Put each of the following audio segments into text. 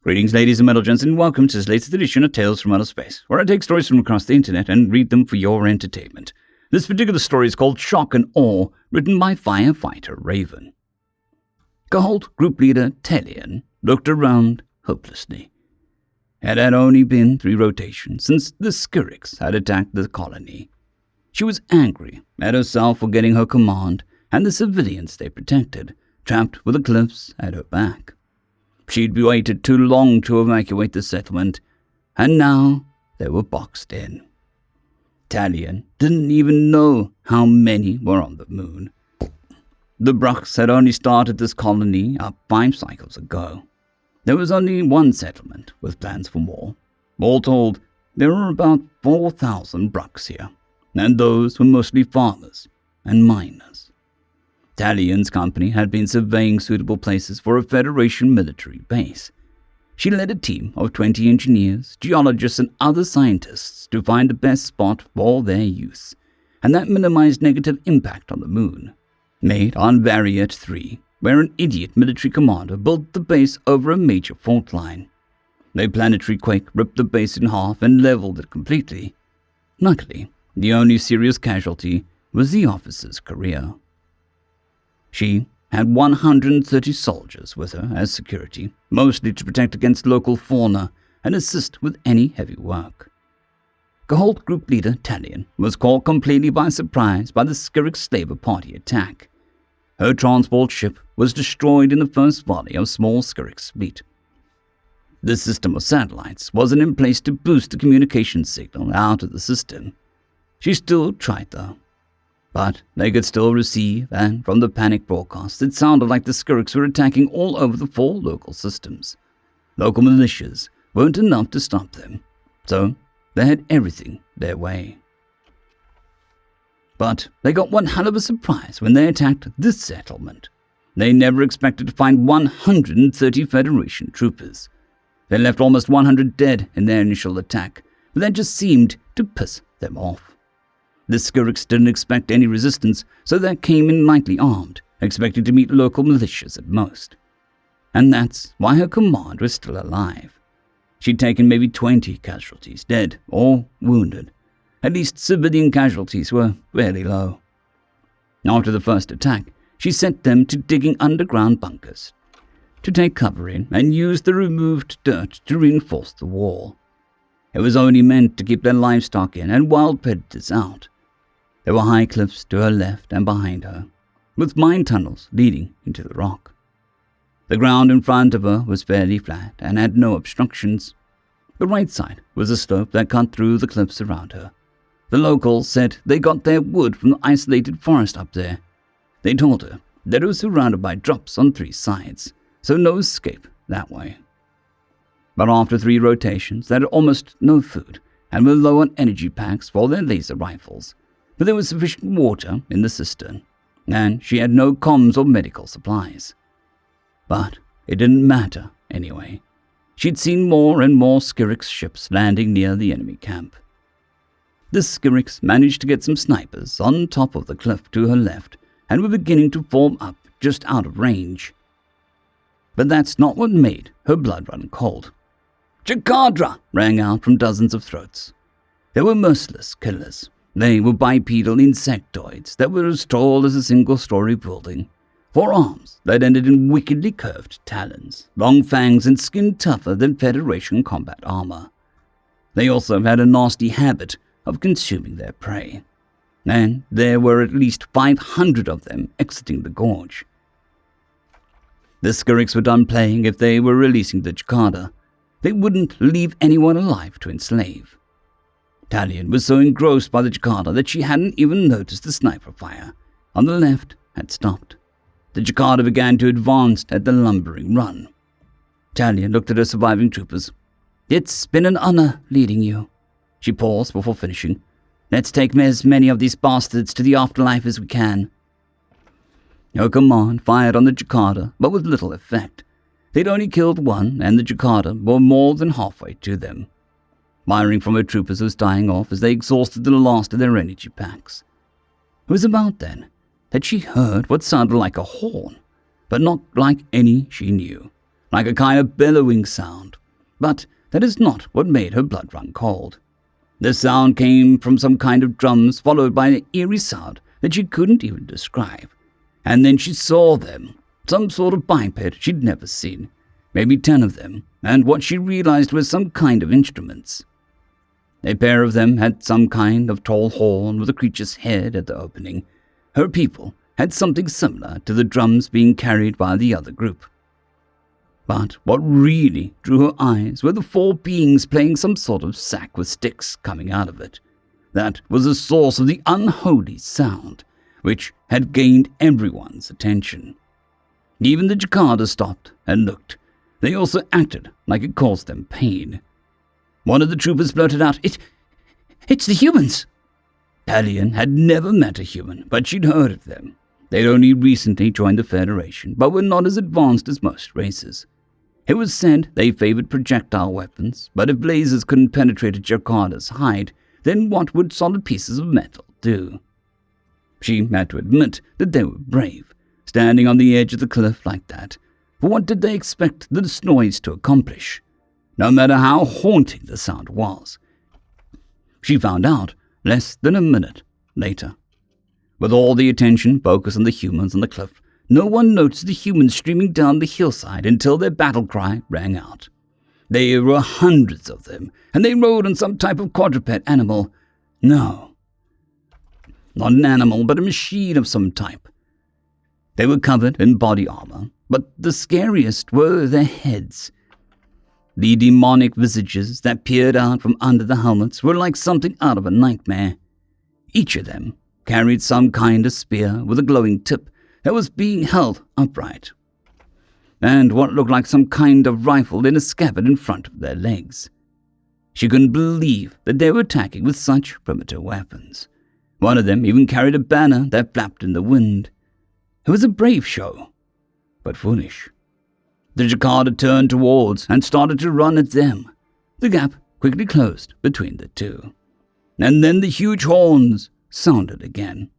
Greetings, ladies and metal gents, and welcome to this latest edition of Tales from Outer Space, where I take stories from across the internet and read them for your entertainment. This particular story is called Shock and Awe, written by Firefighter Raven. Cahalt group leader Telian looked around hopelessly. It had only been 3 rotations since the Skirix had attacked the colony. She was angry at herself for getting her command and the civilians they protected, trapped with the cliffs at her back. She'd waited too long to evacuate the settlement, and now they were boxed in. Talion didn't even know how many were on the moon. The Brucks had only started this colony up 5 cycles ago. There was only 1 settlement with plans for more. All told, there were about 4,000 Brucks here, and those were mostly farmers and miners. Talion's company had been surveying suitable places for a Federation military base. She led a team of 20 engineers, geologists, and other scientists to find the best spot for their use, and that minimized negative impact on the moon. Made on Variet 3, where an idiot military commander built the base over a major fault line. A planetary quake ripped the base in half and leveled it completely. Luckily, the only serious casualty was the officer's career. She had 130 soldiers with her as security, mostly to protect against local fauna and assist with any heavy work. Cahalt group leader Talion was caught completely by surprise by the Skirix Labor Party attack. Her transport ship was destroyed in the first volley of small Skirix fleet. The system of satellites wasn't in place to boost the communication signal out of the system. She still tried though. But they could still receive, and from the panic broadcasts, it sounded like the Skirix were attacking all over the 4 local systems. Local militias weren't enough to stop them, so they had everything their way. But they got one hell of a surprise when they attacked this settlement. They never expected to find 130 Federation troopers. They left almost 100 dead in their initial attack, but that just seemed to piss them off. The Skirix didn't expect any resistance, so they came in lightly armed, expecting to meet local militias at most. And that's why her command was still alive. She'd taken maybe 20 casualties, dead or wounded. At least civilian casualties were fairly low. After the first attack, she sent them to digging underground bunkers to take cover in and use the removed dirt to reinforce the wall. It was only meant to keep their livestock in and wild predators out. There were high cliffs to her left and behind her, with mine tunnels leading into the rock. The ground in front of her was fairly flat and had no obstructions. The right side was a slope that cut through the cliffs around her. The locals said they got their wood from the isolated forest up there. They told her that it was surrounded by drops on 3 sides, so no escape that way. But after 3 rotations, they had almost no food and were low on energy packs for their laser rifles. But there was sufficient water in the cistern, and she had no comms or medical supplies. But it didn't matter anyway. She'd seen more and more Skirix ships landing near the enemy camp. The Skirix managed to get some snipers on top of the cliff to her left and were beginning to form up just out of range. But that's not what made her blood run cold. "Chakadra!" rang out from dozens of throats. They were merciless killers. They were bipedal insectoids that were as tall as a single-story building, 4 arms that ended in wickedly curved talons, long fangs, and skin tougher than Federation combat armor. They also had a nasty habit of consuming their prey, and there were at least 500 of them exiting the gorge. The Skirix were done playing if they were releasing the Jakada. They wouldn't leave anyone alive to enslave. Talion was so engrossed by the Jakada that she hadn't even noticed the sniper fire on the left had stopped. The Jakada began to advance at the lumbering run. Talion looked at her surviving troopers. "It's been an honor leading you." She paused before finishing. "Let's take as many of these bastards to the afterlife as we can." Her command fired on the Jakada, but with little effect. They'd only killed 1, and the Jakada were more than halfway to them. Firing from her troopers was dying off as they exhausted the last of their energy packs. It was about then that she heard what sounded like a horn, but not like any she knew. like a kind of bellowing sound. But that is not what made her blood run cold. The sound came from some kind of drums, followed by an eerie sound that she couldn't even describe. And then she saw them, some sort of biped she'd never seen, maybe 10 of them, and what she realized was some kind of instruments. A pair of them had some kind of tall horn with a creature's head at the opening. Her people had something similar to the drums being carried by the other group. But what really drew her eyes were the 4 beings playing some sort of sack with sticks coming out of it. That was the source of the unholy sound, which had gained everyone's attention. Even the Jacada stopped and looked. They also acted like it caused them pain. One of the troopers blurted out, It's the humans! Alien had never met a human, but she'd heard of them. They'd only recently joined the Federation, but were not as advanced as most races. It was said they favored projectile weapons, but if lasers couldn't penetrate a Jacada's hide, then what would solid pieces of metal do? She had to admit that they were brave, standing on the edge of the cliff like that. But what did they expect this noise to accomplish? No matter how haunting the sound was. She found out less than a minute later. With all the attention focused on the humans on the cliff, no one noticed the humans streaming down the hillside until their battle cry rang out. There were hundreds of them, and they rode on some type of quadruped animal. No, not an animal, but a machine of some type. They were covered in body armor, but the scariest were their heads. The demonic visages that peered out from under the helmets were like something out of a nightmare. Each of them carried some kind of spear with a glowing tip that was being held upright, and what looked like some kind of rifle in a scabbard in front of their legs. She couldn't believe that they were attacking with such primitive weapons. One of them even carried a banner that flapped in the wind. It was a brave show, but foolish. The Jacada turned towards and started to run at them. The gap quickly closed between the two. And then the huge horns sounded again.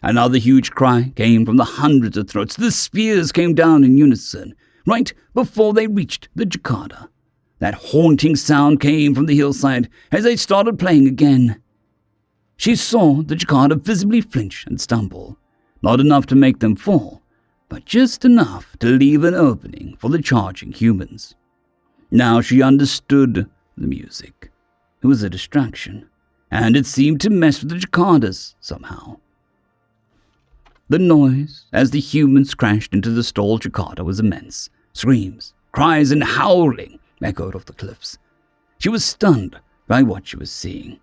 Another huge cry came from the hundreds of throats. The spears came down in unison, right before they reached the Jacada. That haunting sound came from the hillside as they started playing again. She saw the Jacada visibly flinch and stumble, not enough to make them fall, but just enough to leave an opening for the charging humans. Now she understood the music. It was a distraction, and it seemed to mess with the Jacadas somehow. The noise as the humans crashed into the stalled Jacada was immense. Screams, cries, and howling echoed off the cliffs. She was stunned by what she was seeing.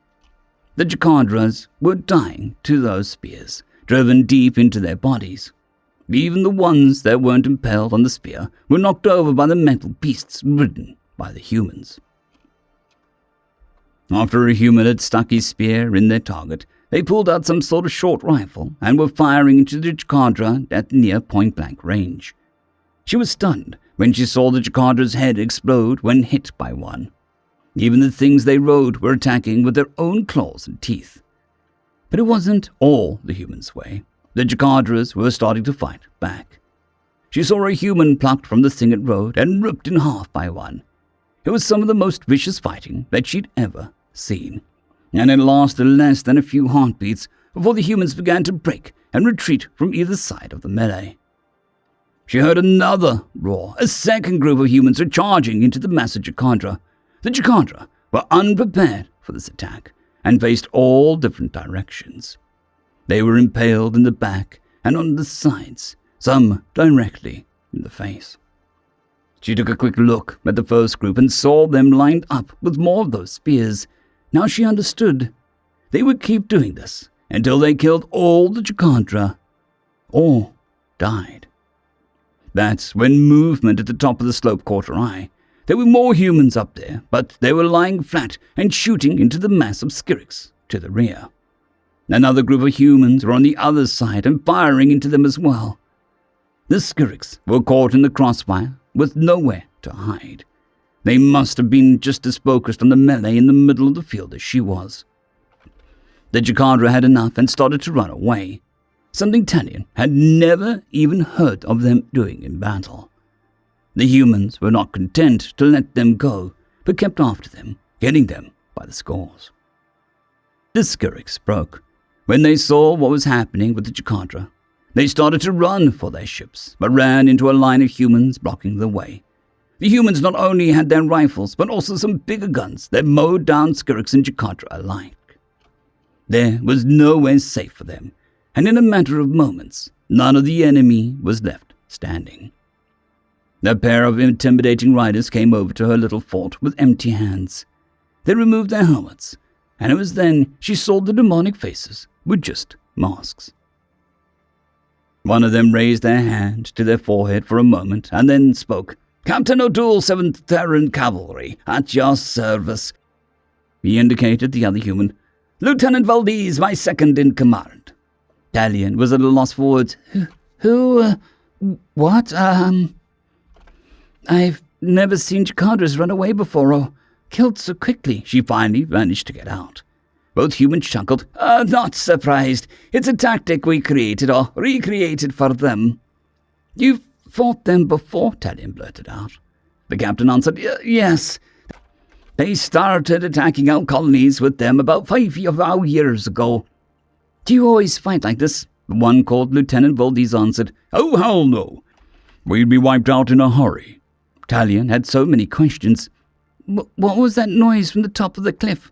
The Jacadas were dying to those spears, driven deep into their bodies. Even the ones that weren't impaled on the spear were knocked over by the metal beasts ridden by the humans. After a human had stuck his spear in their target, they pulled out some sort of short rifle and were firing into the Jacada at near point-blank range. She was stunned when she saw the Jacada's head explode when hit by one. Even the things they rode were attacking with their own claws and teeth. But it wasn't all the humans' way. The Jacadas were starting to fight back. She saw a human plucked from the thing it rode and ripped in half by one. It was some of the most vicious fighting that she'd ever seen, and it lasted less than a few heartbeats before the humans began to break and retreat from either side of the melee. She heard another roar. A second group of humans were charging into the massive Jacada. The Jacada were unprepared for this attack and faced all different directions. They were impaled in the back and on the sides, some directly in the face. She took a quick look at the first group and saw them lined up with more of those spears. Now she understood. They would keep doing this until they killed all the Jacada or died. That's when movement at the top of the slope caught her eye. There were more humans up there, but they were lying flat and shooting into the mass of Skirix to the rear. Another group of humans were on the other side and firing into them as well. The Skirix were caught in the crossfire with nowhere to hide. They must have been just as focused on the melee in the middle of the field as she was. The Jacada had enough and started to run away, something Talion had never even heard of them doing in battle. The humans were not content to let them go, but kept after them, getting them by the scores. The Skirix broke. When they saw what was happening with the Chikadra, they started to run for their ships, but ran into a line of humans blocking the way. The humans not only had their rifles, but also some bigger guns that mowed down Skirix and Chikadra alike. There was nowhere safe for them, and in a matter of moments, none of the enemy was left standing. A pair of intimidating riders came over to her little fort with empty hands. They removed their helmets, and it was then she saw the demonic faces were just masks. One of them raised their hand to their forehead for a moment and then spoke. "Captain O'Doul, 7th Terran Cavalry, at your service." He indicated the other human. "Lieutenant Valdez, my second in command." Talion was at a loss for words. What? I've never seen Chikadras run away before or killed so quickly," she finally managed to get out. Both humans chuckled. "Not surprised. It's a tactic we created or recreated for them." "You've fought them before," Talion blurted out. The captain answered, "Yes. They started attacking our colonies with them about 5 years ago." "Do you always fight like this?" The one called Lieutenant Valdez answered. "Oh, hell no. We'd be wiped out in a hurry." Talion had so many questions. What was that noise from the top of the cliff?"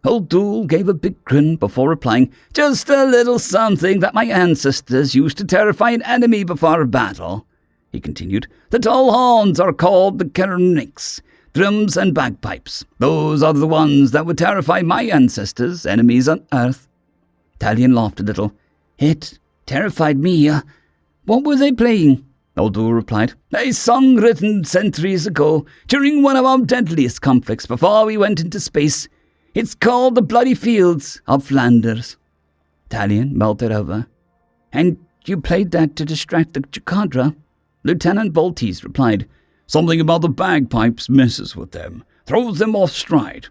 O'Doul gave a big grin before replying, "Just a little something that my ancestors used to terrify an enemy before a battle." He continued, "The tall horns are called the Skirix, drums and bagpipes. Those are the ones that would terrify my ancestors, enemies on Earth." Talion laughed a little. "It terrified me. What were they playing?" O'Doul replied, "A song written centuries ago, during one of our deadliest conflicts before we went into space. It's called The Bloody Fields of Flanders." Talion melted over. "And you played that to distract the Chikadra?" Lieutenant Valdez replied, "Something about the bagpipes messes with them, throws them off stride."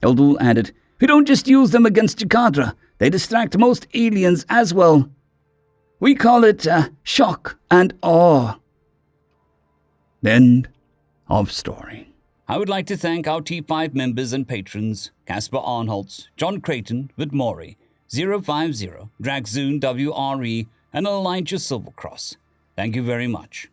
O'Doul added, "We don't just use them against Chikadra, they distract most aliens as well. We call it shock and awe." End of story. I would like to thank our T5 members and patrons, Casper Arnholtz, John Creighton, Vidmori, 050, Dragzoon WRE, and Elijah Silvercross. Thank you very much.